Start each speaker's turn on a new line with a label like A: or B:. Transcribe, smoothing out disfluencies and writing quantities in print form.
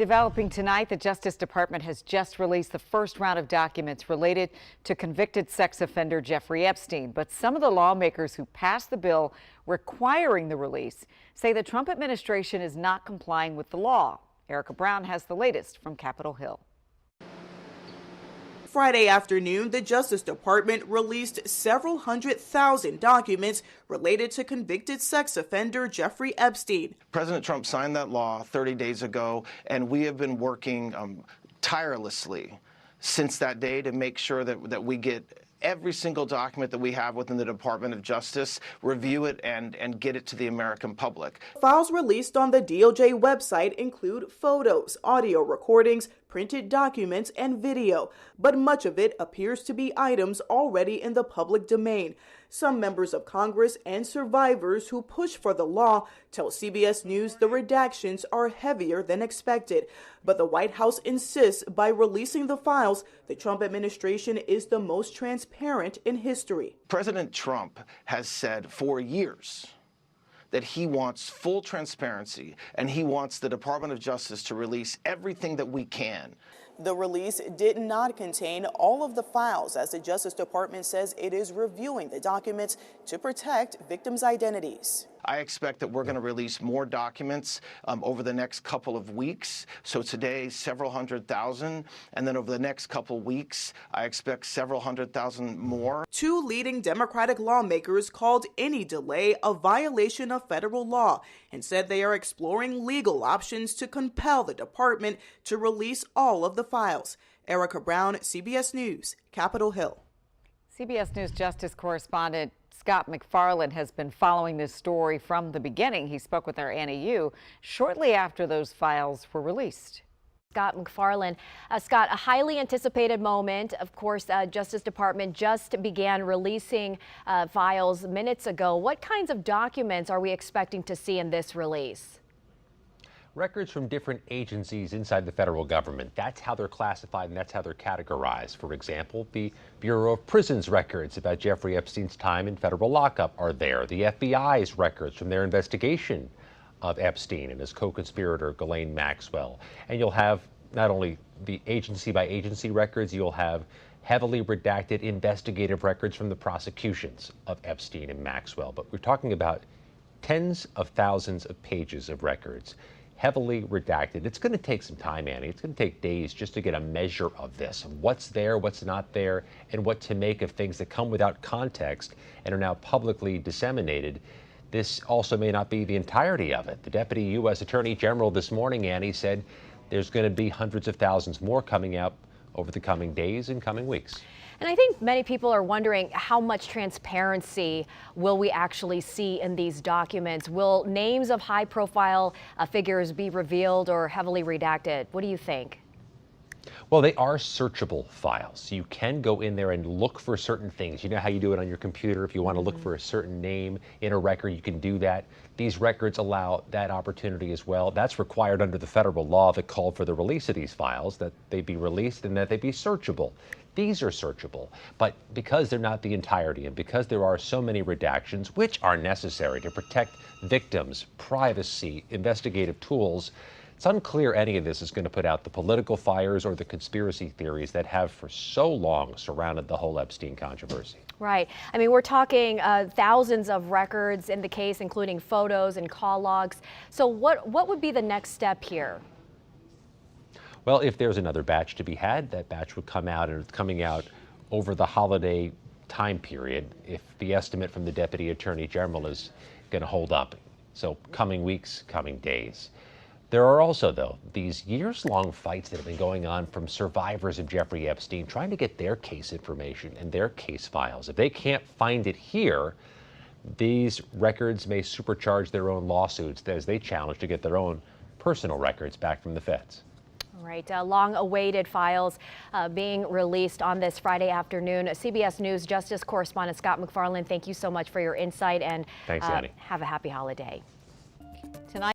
A: Developing tonight, the Justice Department has just released the first round of documents related to convicted sex offender Jeffrey Epstein. But some of the lawmakers who passed the bill requiring the release say the Trump administration is not complying with the law. Erica Brown has the latest from Capitol Hill.
B: Friday afternoon, the Justice Department released several 100,000 documents related to convicted sex offender Jeffrey Epstein.
C: President Trump signed that law 30 days ago, and we have been working tirelessly since that day to make sure that we get every single document that we have within the Department of Justice, review it, and get it to the American public.
B: Files released on the DOJ website include photos, audio recordings, printed documents, and video, but much of it appears to be items already in the public domain. Some members of Congress and survivors who push for the law tell CBS News the redactions are heavier than expected. But the White House insists by releasing the files, the Trump administration is the most transparent in history.
C: President Trump has said for years that he wants full transparency, and he wants the Department of Justice to release everything that we can.
B: The release did not contain all of the files, as the Justice Department says it is reviewing the documents to protect victims' identities.
C: I expect that we're going to release more documents over the next couple of weeks. So today, several 100,000, and then over the next couple weeks, I expect several 100,000 more. Two leading Democratic lawmakers called any delay a violation of federal law and said they are exploring legal options to compel the department to release all of the files. Erica Brown, CBS News, Capitol Hill.
A: CBS News Justice correspondent Scott MacFarlane has been following this story from the beginning. He spoke with our Annie Yu shortly after those files were released.
D: Scott MacFarlane. Scott, a highly anticipated moment. Of course, Justice Department just began releasing files minutes ago. What kinds of documents are we expecting to see in this release?
E: Records from different agencies inside the federal government. That's how they're classified and that's how they're categorized. For example, the Bureau of Prisons records about Jeffrey Epstein's time in federal lockup are there. The FBI's records from their investigation of Epstein and his co-conspirator Ghislaine Maxwell. And you'll have not only the agency by agency records, you'll have heavily redacted investigative records from the prosecutions of Epstein and Maxwell. But we're talking about tens of thousands of pages of records, heavily redacted. It's going to take some time, Annie. It's going to take days just to get a measure of this, of what's there, what's not there, and what to make of things that come without context and are now publicly disseminated. This also may not be the entirety of it. The Deputy U.S. Attorney General this morning, Annie, said there's going to be hundreds of thousands more coming out over the coming days and coming weeks.
D: And I think many people are wondering how much transparency will we actually see in these documents? Will names of high-profile figures be revealed or heavily redacted? What do you think?
E: Well, they are searchable files. You can go in there and look for certain things. You know how you do it on your computer. If you want to look for a certain name in a record, you can do that. These records allow that opportunity as well. That's required under the federal law that called for the release of these files, that they be released and that they be searchable. These are searchable, but because they're not the entirety and because there are so many redactions, which are necessary to protect victims, privacy, investigative tools, it's unclear any of this is going to put out the political fires or the conspiracy theories that have for so long surrounded the whole Epstein controversy.
D: Right. I mean, we're talking thousands of records in the case, including photos and call logs. So what would be the next step here?
E: Well, if there's another batch to be had, that batch would come out, and it's coming out over the holiday time period if the estimate from the Deputy Attorney General is going to hold up. So coming weeks, coming days. There are also, though, these years-long fights that have been going on from survivors of Jeffrey Epstein trying to get their case information and their case files. If they can't find it here, these records may supercharge their own lawsuits as they challenge to get their own personal records back from the feds.
D: All right, long-awaited files being released on this Friday afternoon. CBS News Justice correspondent Scott MacFarlane, thank you so much for your insight, and
E: thanks, Annie.
D: Have a happy holiday.
A: Tonight.